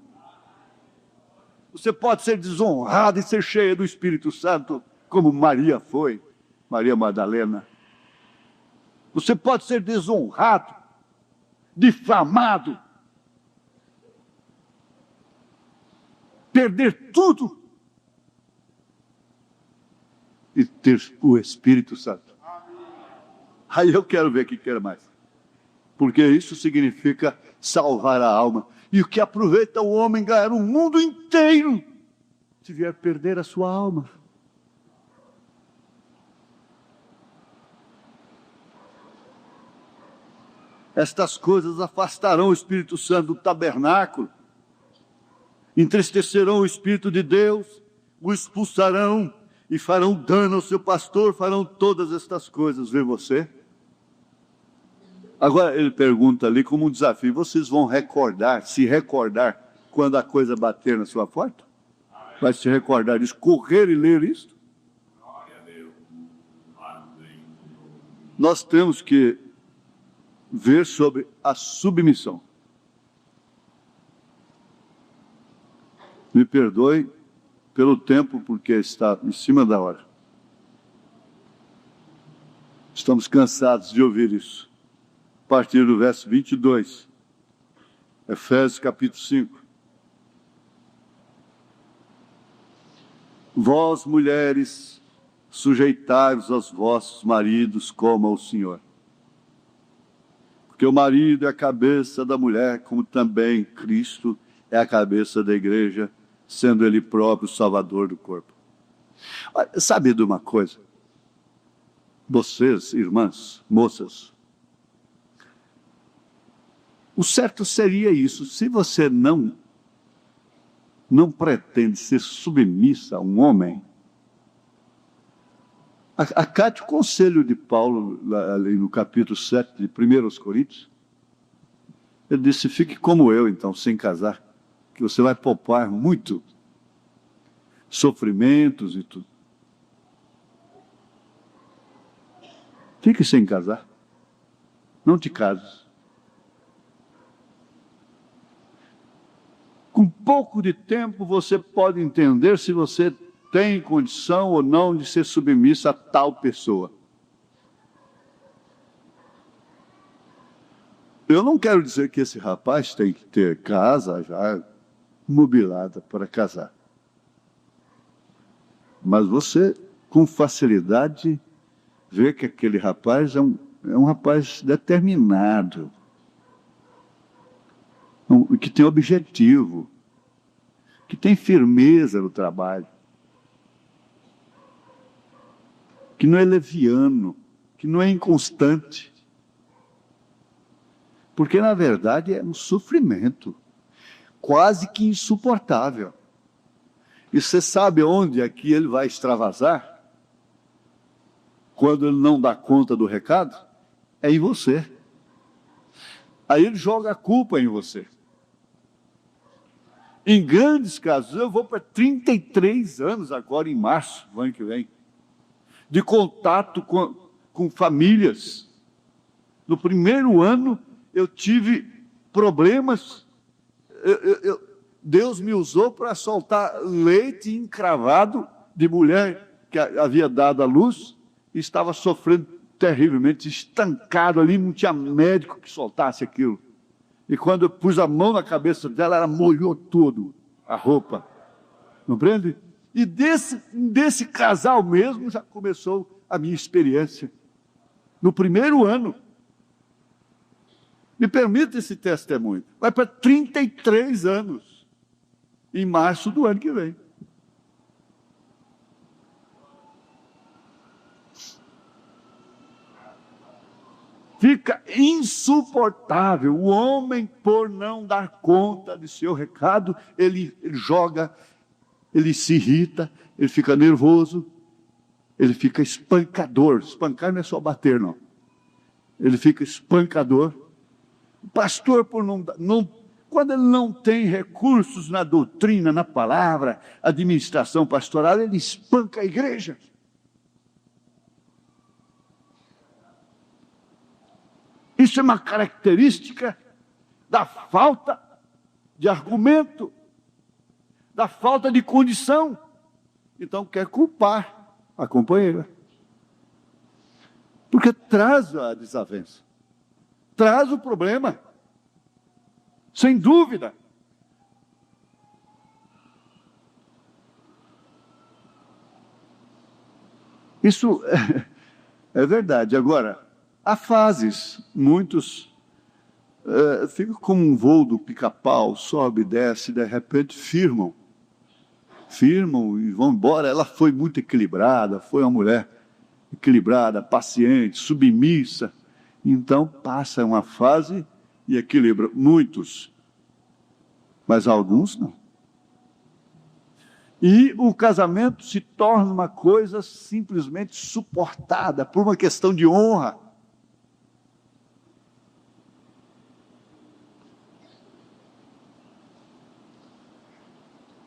Você pode ser desonrado e ser cheio do Espírito Santo, como Maria foi, Maria Madalena. Você pode ser desonrado, difamado, perder tudo e ter o Espírito Santo. Aí eu quero ver quem quer mais. Porque isso significa salvar a alma. E o que aproveita o homem ganhar o mundo inteiro, se vier perder a sua alma. Estas coisas afastarão o Espírito Santo do tabernáculo, entristecerão o Espírito de Deus, o expulsarão e farão dano ao seu pastor, farão todas estas coisas, vê você? Agora ele pergunta ali como um desafio, vocês vão se recordar quando a coisa bater na sua porta? Vai se recordar disso, correr e ler isto? Nós temos que ver sobre a submissão. Me perdoe pelo tempo, porque está em cima da hora. Estamos cansados de ouvir isso. A partir do verso 22, Efésios capítulo 5. Vós, mulheres, sujeitai-vos aos vossos maridos como ao Senhor. Porque o marido é a cabeça da mulher, como também Cristo é a cabeça da igreja, sendo Ele próprio o Salvador do corpo. Olha, sabe de uma coisa? Vocês, irmãs, moças, o certo seria isso. Se você não pretende ser submissa a um homem, acate o conselho de Paulo, ali no capítulo 7 de 1 Coríntios. Ele disse: fique como eu, então, sem casar, que você vai poupar muito sofrimentos e tudo. Fique sem casar. Não te cases. Com pouco de tempo você pode entender se você tem condição ou não de ser submissa a tal pessoa. Eu não quero dizer que esse rapaz tem que ter casa já mobilada para casar. Mas você, com facilidade, vê que aquele rapaz é um rapaz determinado, que tem objetivo, que tem firmeza no trabalho, que não é leviano, que não é inconstante. Porque, na verdade, é um sofrimento quase que insuportável. E você sabe onde é que ele vai extravasar? Quando ele não dá conta do recado? É em você. Aí ele joga a culpa em você. Em grandes casos, eu vou para 33 anos agora, em março, do ano que vem, de contato com famílias. No primeiro ano, eu tive problemas. Deus me usou para soltar leite encravado de mulher que havia dado à luz e estava sofrendo terrivelmente, estancado ali, não tinha médico que soltasse aquilo. E quando eu pus a mão na cabeça dela, ela molhou tudo, a roupa. Compreende? E desse casal mesmo já começou a minha experiência. No primeiro ano. Me permita esse testemunho. Vai para 33 anos. Em março do ano que vem. Fica insuportável. O homem, por não dar conta de seu recado, ele joga, ele se irrita, ele fica nervoso, ele fica espancador. Espancar não é só bater, não. Ele fica espancador. O pastor, quando ele não tem recursos na doutrina, na palavra, administração pastoral, ele espanca a igreja. Isso é uma característica da falta de argumento, da falta de condição. Então quer culpar a companheira. Porque traz a desavença, traz o problema, sem dúvida. Isso é verdade. Agora, há fases, muitos ficam como um voo do pica-pau, sobe e desce, de repente firmam e vão embora. Ela foi muito equilibrada, foi uma mulher equilibrada, paciente, submissa. Então passa uma fase e equilibra. Muitos, mas alguns não. E o casamento se torna uma coisa simplesmente suportada por uma questão de honra.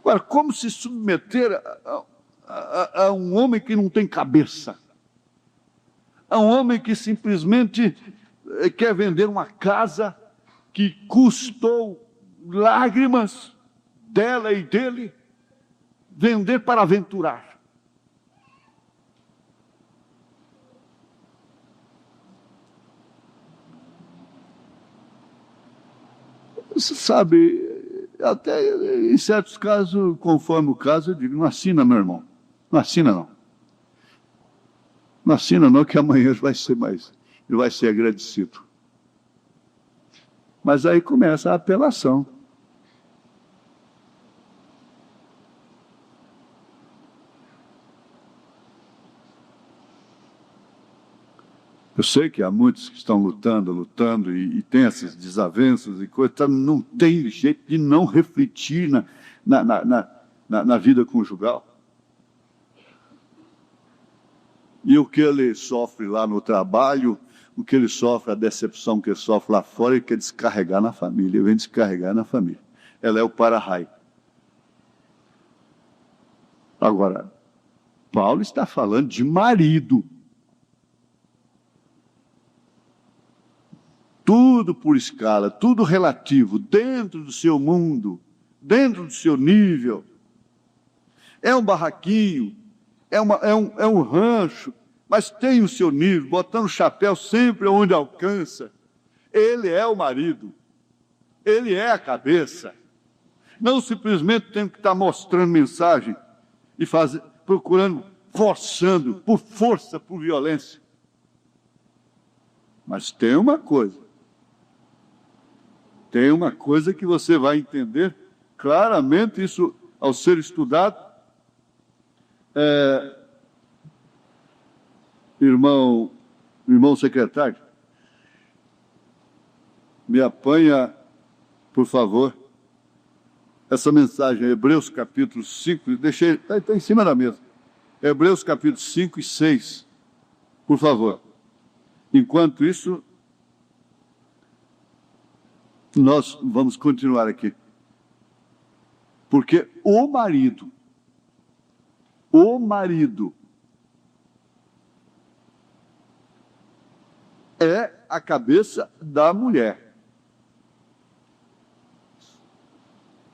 Agora, como se submeter a um homem que não tem cabeça? A um homem que simplesmente quer vender uma casa que custou lágrimas dela e dele, vender para aventurar. Você sabe, até em certos casos, conforme o caso, eu digo, não assina, meu irmão. Não assina, não. Não assina, não, que amanhã ele vai ser agradecido. Mas aí começa a apelação. Eu sei que há muitos que estão lutando e tem essas desavenças e coisas, não tem jeito de não refletir na vida conjugal. E o que ele sofre lá no trabalho, o que ele sofre, a decepção que ele sofre lá fora, ele quer descarregar na família, ele vem descarregar na família. Ela é o para-raio. Agora, Paulo está falando de marido. Tudo por escala, tudo relativo, dentro do seu mundo, dentro do seu nível. É um barraquinho, é um rancho, mas tem o seu nível, botando o chapéu sempre onde alcança. Ele é o marido, ele é a cabeça. Não simplesmente tem que estar mostrando mensagem e procurando, forçando, por força, por violência. Mas tem uma coisa que você vai entender claramente, isso ao ser estudado. Irmão secretário, me apanha, por favor, essa mensagem, Hebreus capítulo 5, está em cima da mesa. Hebreus capítulo 5 e 6, por favor. Enquanto isso, nós vamos continuar aqui. Porque o marido é a cabeça da mulher.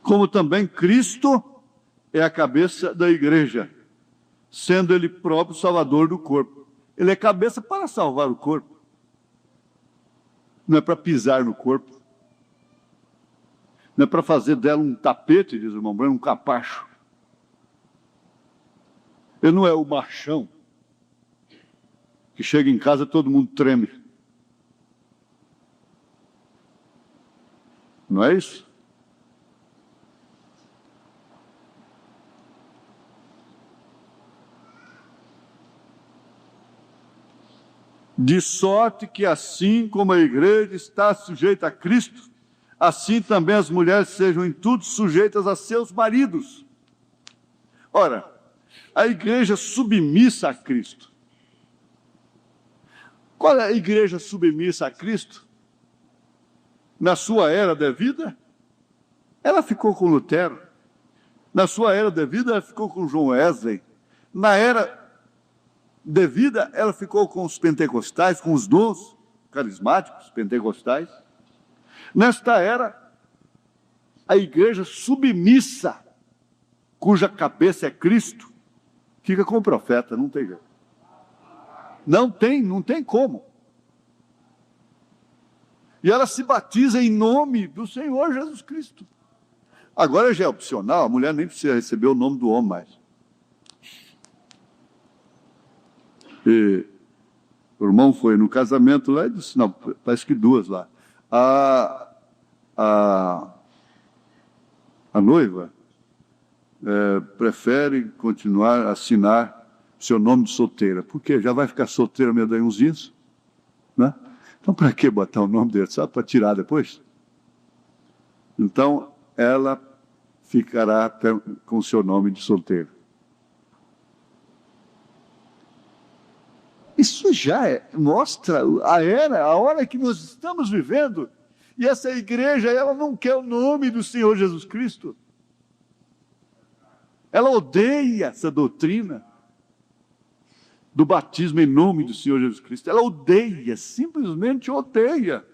Como também Cristo é a cabeça da igreja, sendo ele próprio salvador do corpo. Ele é cabeça para salvar o corpo. Não é para pisar no corpo. Não é para fazer dela um tapete, diz o irmão Branco, um capacho. Ele não é o machão que chega em casa e todo mundo treme. Não é isso? De sorte que assim como a igreja está sujeita a Cristo, assim também as mulheres sejam em tudo sujeitas a seus maridos. Ora, a igreja submissa a Cristo. Qual é a igreja submissa a Cristo? Na sua era da vida, ela ficou com Lutero. Na sua era da vida, ela ficou com John Wesley. Na era de vida, ela ficou com os pentecostais, com os dons carismáticos pentecostais. Nesta era, a igreja submissa, cuja cabeça é Cristo, fica com o profeta, não tem jeito. Não tem como. E ela se batiza em nome do Senhor Jesus Cristo. Agora já é opcional, a mulher nem precisa receber o nome do homem mais. E o irmão foi no casamento lá e disse, não, parece que duas lá. A noiva prefere continuar a assinar seu nome de solteira, porque já vai ficar solteira meio daí uns dias, né? Então, para que botar o nome dele? Só para tirar depois? Então, ela ficará com o seu nome de solteira. Isso já mostra a hora que nós estamos vivendo. E essa igreja, ela não quer o nome do Senhor Jesus Cristo. Ela odeia essa doutrina. do batismo em nome do Senhor Jesus Cristo. Ela odeia, simplesmente odeia.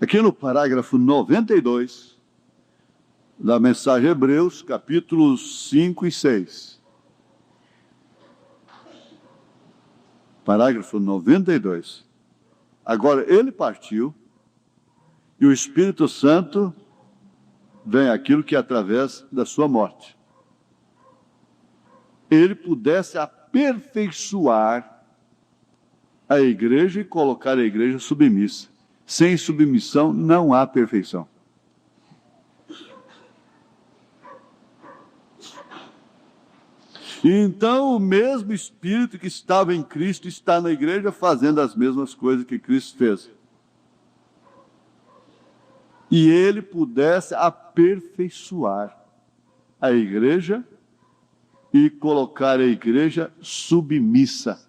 Aqui no parágrafo 92 da mensagem Hebreus, capítulos 5 e 6. Parágrafo 92. Agora, ele partiu e o Espírito Santo vem aquilo que é através da sua morte. Ele pudesse aperfeiçoar a igreja e colocar a igreja submissa. Sem submissão não há perfeição. E então o mesmo Espírito que estava em Cristo está na igreja fazendo as mesmas coisas que Cristo fez. E ele pudesse aperfeiçoar a igreja e colocar a igreja submissa.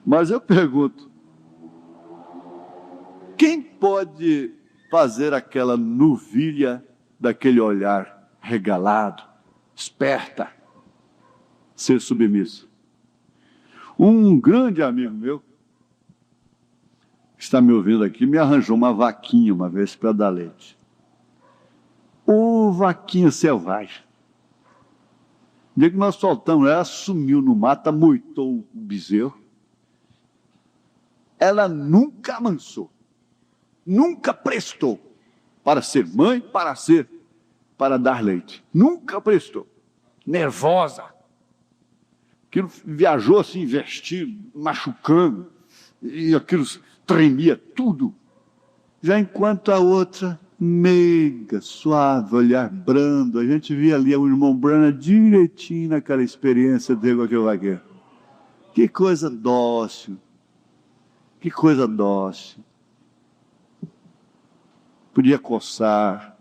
Mas eu pergunto, quem pode fazer aquela novilha daquele olhar regalado, esperta, ser submissa? Um grande amigo meu, que está me ouvindo aqui, me arranjou uma vaquinha uma vez para dar leite. Ô vaquinha selvagem. No dia que nós soltamos, ela sumiu no mato, amoitou o bezerro. Ela nunca amansou, nunca prestou para ser mãe, para dar leite. Nunca prestou. Nervosa. Aquilo viajou assim, vestido, machucando, e aquilo tremia tudo. Já enquanto a outra, meiga, suave, olhar brando, a gente via ali o irmão Brana direitinho naquela experiência dele com aquele vaqueiro. Que coisa dócil. Que coisa dócil. Podia coçar.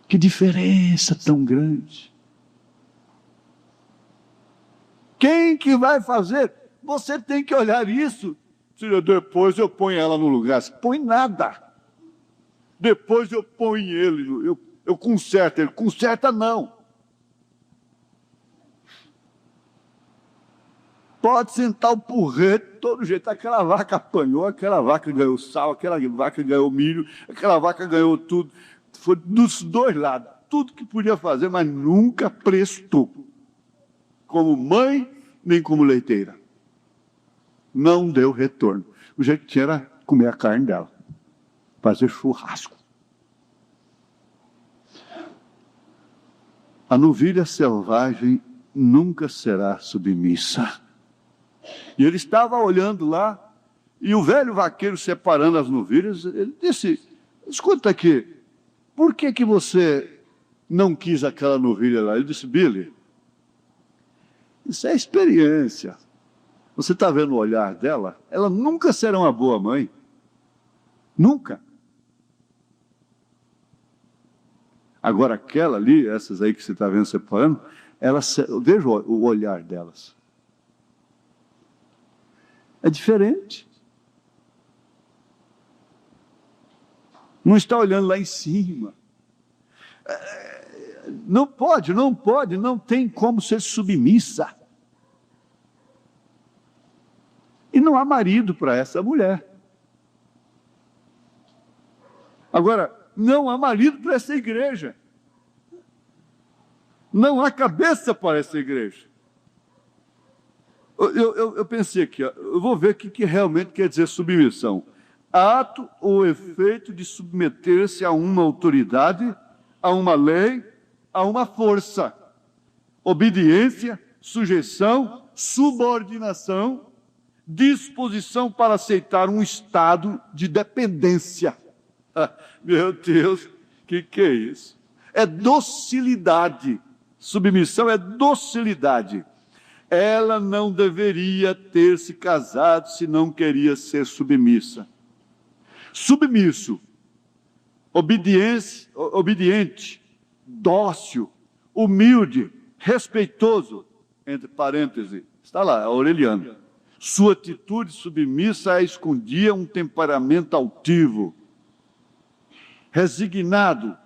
Que diferença tão grande. Quem que vai fazer? Você tem que olhar isso. Depois eu ponho ela no lugar. Você põe nada. Depois eu ponho ele. Eu conserto ele. Conserta não. Pode sentar o porrete, todo jeito. Aquela vaca apanhou, aquela vaca ganhou sal, aquela vaca ganhou milho, aquela vaca ganhou tudo. Foi dos dois lados. Tudo que podia fazer, mas nunca prestou. Como mãe, nem como leiteira. Não deu retorno. O jeito que tinha era comer a carne dela. Fazer churrasco. A novilha selvagem nunca será submissa. E ele estava olhando lá, e o velho vaqueiro separando as novilhas, ele disse, escuta aqui, por que você não quis aquela novilha lá? Ele disse, Billy, isso é experiência. Você está vendo o olhar dela? Ela nunca será uma boa mãe. Nunca. Agora aquela ali, essas aí que você está vendo separando, veja o olhar delas. É diferente. Não está olhando lá em cima. Não pode, não tem como ser submissa. E não há marido para essa mulher. Agora, não há marido para essa igreja. Não há cabeça para essa igreja. Eu pensei aqui, eu vou ver o que realmente quer dizer submissão. Ato ou efeito de submeter-se a uma autoridade, a uma lei, a uma força. Obediência, sujeição, subordinação, disposição para aceitar um estado de dependência. Meu Deus, que é isso? É docilidade. Submissão é docilidade. Ela não deveria ter se casado se não queria ser submissa. Submisso, obediente, dócil, humilde, respeitoso, entre parênteses, está lá, Aureliano. Sua atitude submissa escondia um temperamento altivo, resignado,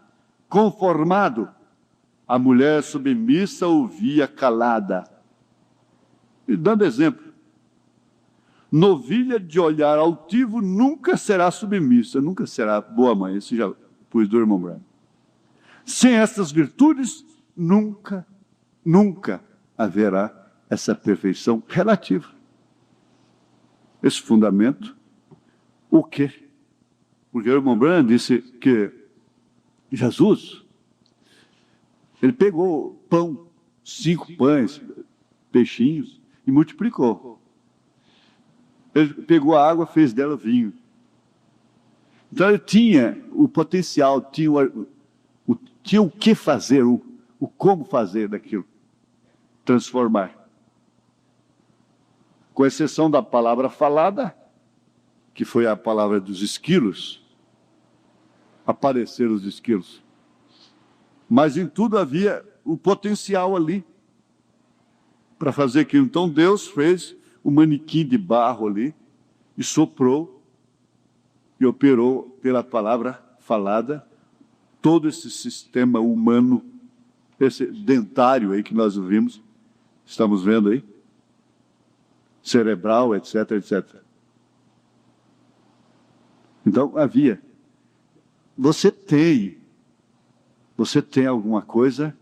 conformado. A mulher submissa ouvia calada. E dando exemplo, novilha de olhar altivo nunca será submissa, nunca será boa mãe. Esse já pus do irmão Branco. Sem essas virtudes, nunca haverá essa perfeição relativa. Esse fundamento, o quê? Porque o irmão Branco disse que Jesus, ele pegou pão, 5 pães, peixinhos, e multiplicou. Ele pegou a água, fez dela vinho. Então ele tinha o potencial, tinha o que fazer, o como fazer daquilo. Transformar. Com exceção da palavra falada, que foi a palavra dos esquilos, apareceram os esquilos. Mas em tudo havia o potencial ali para fazer aquilo. Então Deus fez o manequim de barro ali e soprou e operou pela palavra falada todo esse sistema humano, esse dentário aí que nós vimos, estamos vendo aí, cerebral, etc, etc. Então havia. Você tem alguma coisa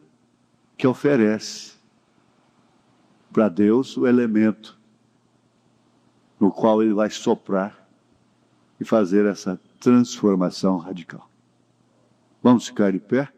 que oferece para Deus o elemento no qual Ele vai soprar e fazer essa transformação radical. Vamos ficar de pé?